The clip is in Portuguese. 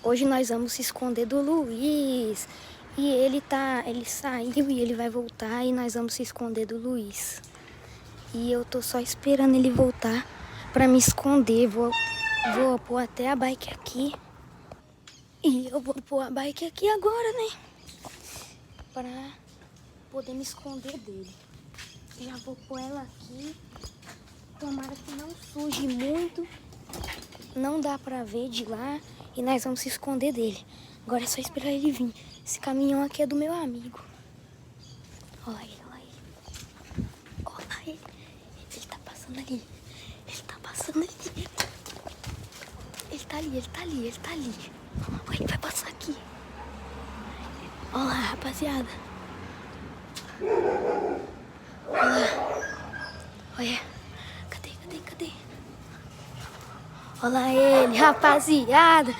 Hoje nós vamos se esconder do Luiz. E ele saiu e ele vai voltar e nós vamos se esconder do Luiz. E eu tô só esperando ele voltar pra me esconder. Vou pôr até a bike aqui. E eu vou pôr a bike aqui agora, né? Pra poder me esconder dele. Já vou pôr ela aqui. Tomara que não suje muito. Não dá pra ver de lá. E nós vamos se esconder dele. Agora é só esperar ele vir. Esse caminhão aqui é do meu amigo. Olha ele, olha ele. Olha ele. Ele tá passando ali. Ele tá passando ali. Ele tá ali, ele tá ali, ele tá ali. Olha, ele vai passar aqui. Olha lá, rapaziada. Olha lá. Olha. Cadê? Olha lá ele, rapaziada.